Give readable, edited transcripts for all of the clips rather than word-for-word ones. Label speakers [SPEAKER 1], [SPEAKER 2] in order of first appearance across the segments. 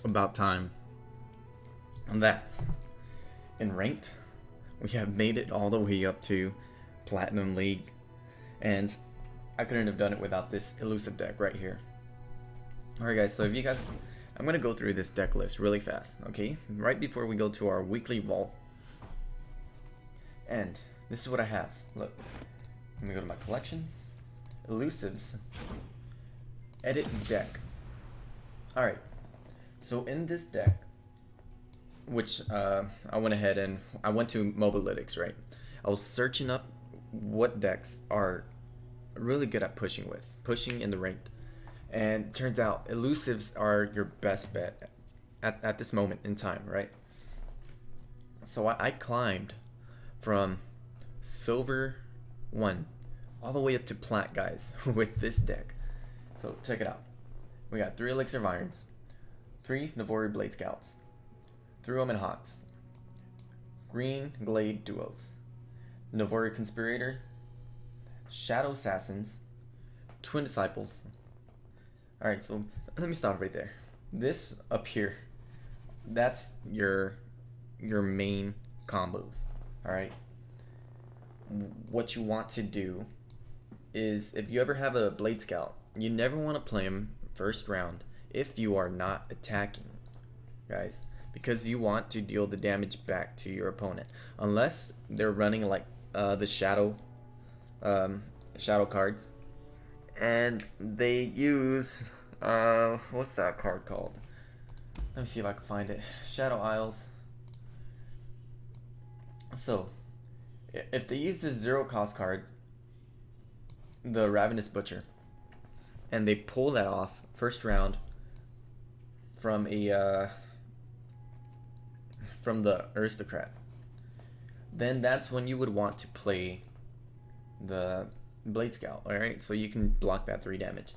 [SPEAKER 1] about time that in ranked we have made it all the way up to Platinum League, and I couldn't have done it without this elusive deck right here. Alright guys, so if you guys, I'm gonna go through this deck list really fast, okay? Right before we go to our weekly vault. And this is what I have. Look, let me go to my collection. Elusives. Edit deck. Alright, so in this deck, which I went ahead and I went to Mobalytics, right? I was searching up what decks are really good at pushing in the ranked. And turns out elusives are your best bet at this moment in time, right? So I climbed from Silver 1 all the way up to Plat, guys, with this deck. So check it out. We got 3 Elixir of Irons, 3 Navori Blade Scouts, 3 Omen Hawks, Green Glade Duos, Navori Conspirator, Shadow Assassins, Twin Disciples. Alright, so let me stop right there. This up here, that's your main combos. Alright. What you want to do is, if you ever have a Blade Scout, you never want to play him first round if you are not attacking, guys, because you want to deal the damage back to your opponent, unless they're running like the shadow cards, and they use what's that card called? Let me see if I can find it. Shadow Isles. So if they use this 0 cost card, the Ravenous Butcher, and they pull that off first round from a from the Aristocrat, then that's when you would want to play the Blade Scout, alright? So you can block that 3 damage.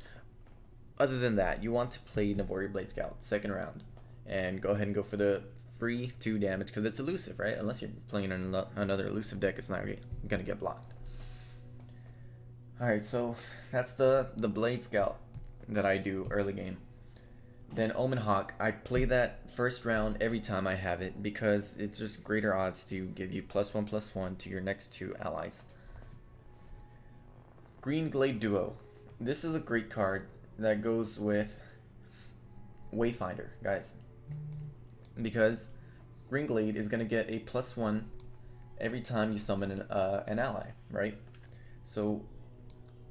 [SPEAKER 1] Other than that, you want to play Navori Blade Scout second round and go ahead and go for the free 2 damage, because it's elusive, right? Unless you're playing another elusive deck, it's not gonna get blocked. Alright, so that's the Blade Scout that I do early game. Then Omen Hawk, I play that first round every time I have it, because it's just greater odds to give you +1/+1 to your next 2 allies. Green Glade Duo. This is a great card that goes with Wayfinder, guys, because Green Glade is going to get a +1 every time you summon an ally, right? So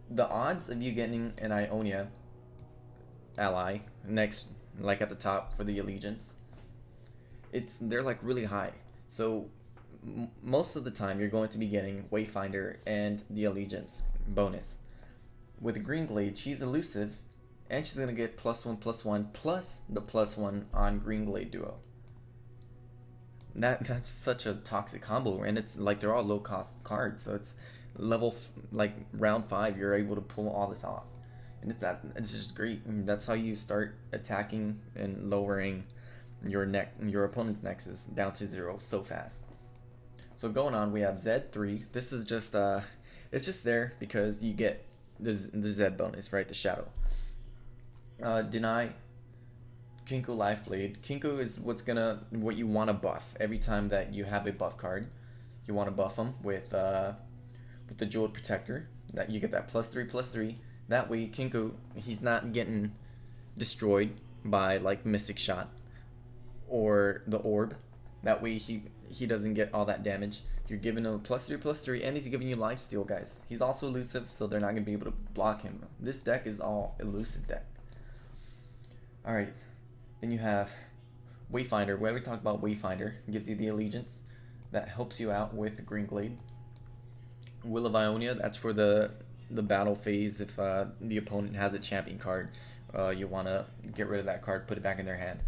[SPEAKER 1] the odds of you getting an Ionia ally next, like at the top for the allegiance, they're like really high. So most of the time you're going to be getting Wayfinder and the allegiance bonus. With the Green Glade, she's elusive, and she's gonna get +1/+1 plus the +1 on Green Glade Duo. That's such a toxic combo, and it's like they're all low cost cards, so it's level like round 5 you're able to pull all this off, and it's just great. And that's how you start attacking and lowering your opponent's nexus down to 0 so fast. So going on, we have Z3. This is just it's just there because you get the Z bonus, right? The shadow. Deny Kinku Lifeblade. Kinku is what you want to buff every time that you have a buff card. You want to buff them with the Jeweled Protector. That you get that +3/+3. That way, Kinku, he's not getting destroyed by like Mystic Shot or the Orb. That way, he doesn't get all that damage. You're giving him a +3/+3, and he's giving you lifesteal, guys. He's also elusive, so they're not gonna be able to block him. This deck is all elusive deck. All right, then you have Wayfinder. Where we talk about Wayfinder, gives you the allegiance that helps you out with the Green Glade. Will of Ionia, that's for the battle phase. If the opponent has a champion card, you want to get rid of that card, put it back in their hand.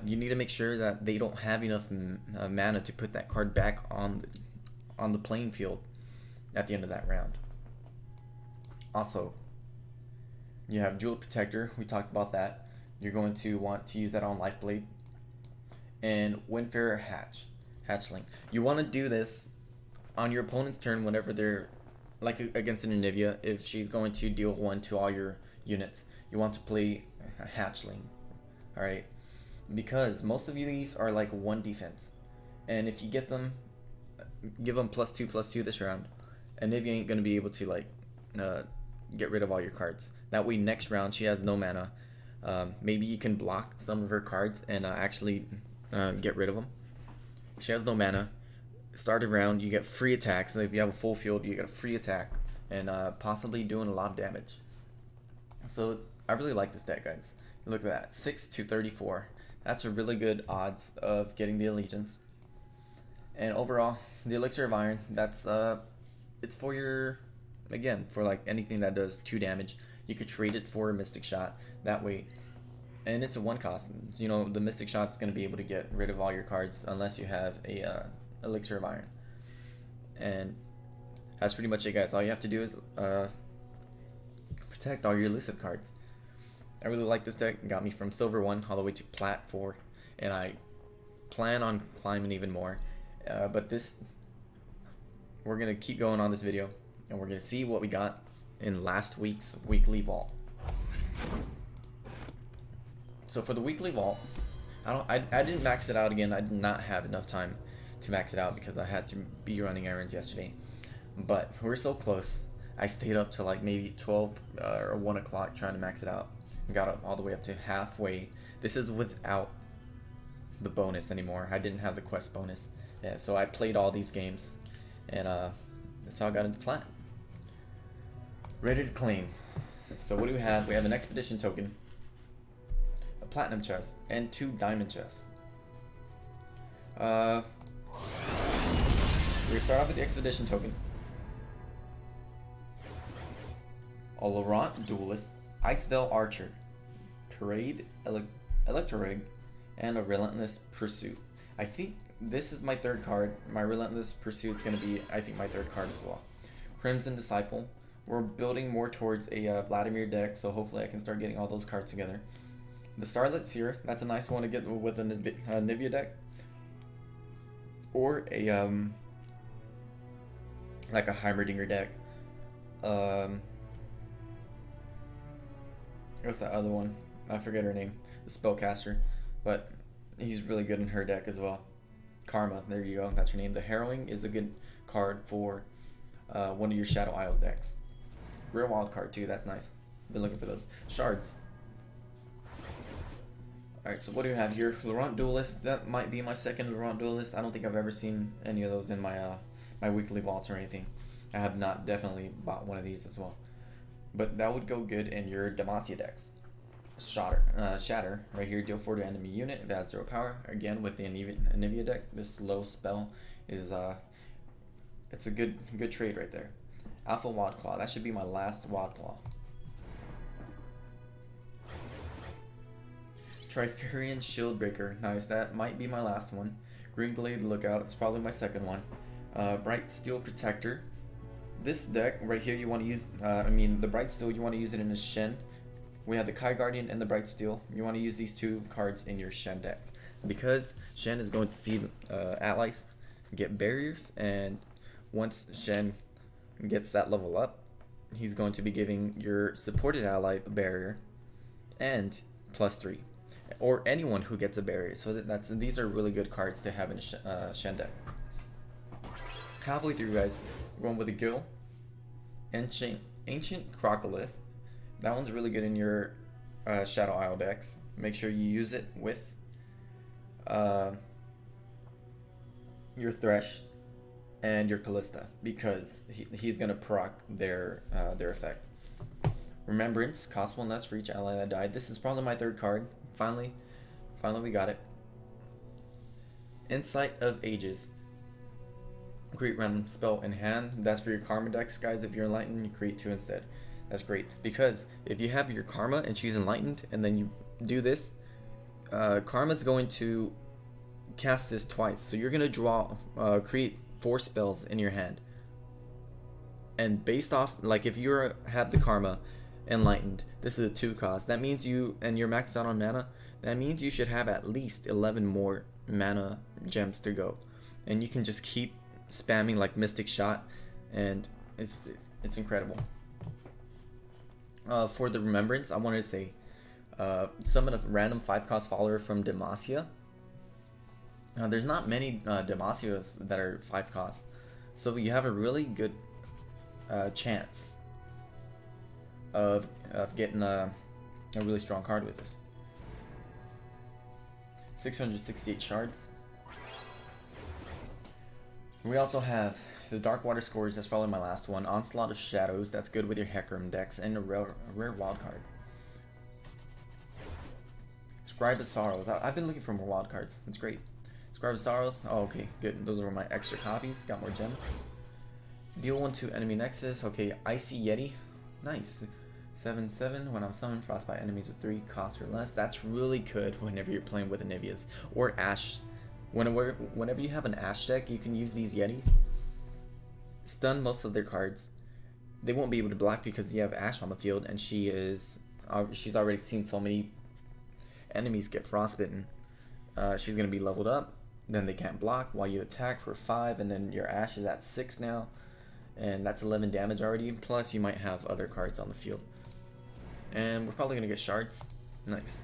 [SPEAKER 1] You need to make sure that they don't have enough mana to put that card back on the playing field at the end of that round. Also, you have Jeweled Protector. We talked about that. You're going to want to use that on Lifeblade. And Windfarer Hatchling. You want to do this on your opponent's turn whenever they're like against an Anivia. If she's going to deal 1 to all your units, you want to play a Hatchling. Alright. because most of these are like one defense, and if you get them, give them +2/+2 this round, and Nivea ain't gonna be able to like uh, get rid of all your cards. That way next round she has no mana. Maybe you can block some of her cards and actually get rid of them. She has no mana. Start a round, you get free attacks. So if you have a full field, you get a free attack and possibly doing a lot of damage. So I really like this deck, guys. Look at that, 6 to 34. That's a really good odds of getting the Allegiance. And overall, the Elixir of Iron, that's it's for your, again, for like anything that does 2 damage. You could trade it for a Mystic Shot that way, and it's a 1 cost. You know, the Mystic Shot's going to be able to get rid of all your cards unless you have a Elixir of Iron. And that's pretty much it, guys. All you have to do is protect all your elusive cards. I really like this deck. It got me from Silver 1 all the way to Plat 4, and I plan on climbing even more. But this, we're going to keep going on this video, and we're going to see what we got in last week's weekly vault. So for the weekly vault, I didn't max it out again. I did not have enough time to max it out because I had to be running errands yesterday. But we're so close. I stayed up to like maybe 12 or 1 o'clock trying to max it out. Got up all the way up to halfway. This is without the bonus anymore. I didn't have the quest bonus. Yeah, so I played all these games, and that's how I got into Plat. Ready to claim. So what do we have? We have an expedition token, a platinum chest, and 2 diamond chests. We start off with the expedition token. A Laurent Duelist, Icevale Archer, Parade Electrorig, and a Relentless Pursuit. I think this is my 3rd card. My Relentless Pursuit is going to be, I think, my 3rd card as well. Crimson Disciple. We're building more towards a Vladimir deck, so hopefully I can start getting all those cards together. The Starlet's here. That's a nice one to get with a Nivea deck. Or a, like a Heimerdinger deck. What's that other one? I forget her name. The Spellcaster. But he's really good in her deck as well. Karma, there you go. That's her name. The Harrowing is a good card for one of your Shadow Isle decks. Rare Wild card too, that's nice. Been looking for those. Shards. Alright, so what do we have here? Laurent Duelist. That might be my 2nd Laurent Duelist. I don't think I've ever seen any of those in my my weekly vaults or anything. I have not definitely bought one of these as well. But that would go good in your Demacia decks. Shatter, right here, deal 4 to enemy unit if it has 0 power. Again, with the Anivia deck, this low spell is it's a good trade right there. Alpha Wadclaw, that should be my last Wadclaw. Triferian Shieldbreaker, nice, that might be my last one. Greenglade Lookout, it's probably my 2nd one. Bright Steel Protector. This deck right here, you want to use, the Bright Steel, you want to use it in a Shen. We have the Kai Guardian and the Bright Steel. You want to use these 2 cards in your Shen decks, because Shen is going to see allies get barriers, and once Shen gets that level up, he's going to be giving your supported ally a barrier and +3, or anyone who gets a barrier. So these are really good cards to have in a Shen deck. Halfway through, guys, we're going with a Gil, Ancient Crocolith. That one's really good in your Shadow Isle decks. Make sure you use it with your Thresh and your Callista, because he's gonna proc their effect. Remembrance, cost 1 less for each ally that died. This is probably my 3rd card. Finally we got it. Insight of Ages. Create random spell in hand. That's for your Karma decks, guys. If you're enlightened, you create 2 instead. That's great, because if you have your Karma and she's enlightened and then you do this, Karma's going to cast this twice. So you're gonna create 4 spells in your hand. And based off, like, if you have the Karma enlightened, this is a 2 cost. That means you're maxed out on mana. That means you should have at least 11 more mana gems to go, and you can just keep spamming like Mystic Shot, and it's incredible. For the Remembrance, I wanted to say, Summon a random 5-cost follower from Demacia. There's not many Demacias that are 5-cost, so you have a really good chance of getting a really strong card with this. 668 shards. We also have the Dark Water Scores, that's probably my last one. Onslaught of Shadows, that's good with your Hecarim decks, and a rare wild card. Scribe of Sorrows, I've been looking for more wild cards, that's great. Scribe of Sorrows, oh okay, good, those are my extra copies, got more gems. Deal 1 to enemy nexus, okay, Icy Yeti, nice. 7/7, when I'm summoned, frostbite enemies with 3 cost or less, that's really good whenever you're playing with Anivias. Or Ash. Whenever you have an Ash deck, you can use these Yetis. Stun most of their cards. They won't be able to block because you have Ash on the field, and she's already seen so many enemies get frostbitten. She's gonna be leveled up, then they can't block while you attack for 5, and then your Ash is at 6 now, and that's 11 damage already. Plus, you might have other cards on the field, and we're probably gonna get shards. Nice.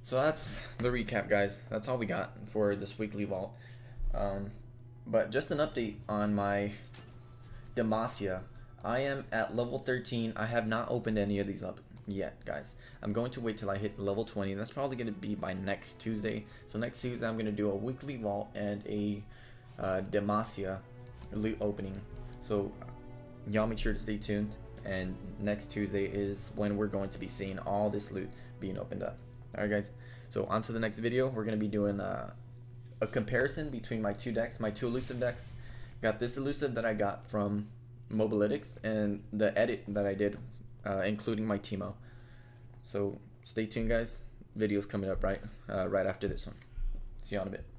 [SPEAKER 1] So that's the recap, guys. That's all we got for this weekly vault. But just an update on my Demacia. I am at level 13. I have not opened any of these up yet, guys. I'm going to wait till I hit level 20. That's probably going to be by next Tuesday. So next Tuesday, I'm going to do a weekly vault and a Demacia loot opening. So y'all make sure to stay tuned. And next Tuesday is when we're going to be seeing all this loot being opened up. Alright guys, so on to the next video. We're going to be doing a comparison between my two decks, my two elusive decks. Got this elusive that I got from Mobalytics and the edit that I did, including my Teemo. So stay tuned guys, videos coming up right after this one. See you on a bit.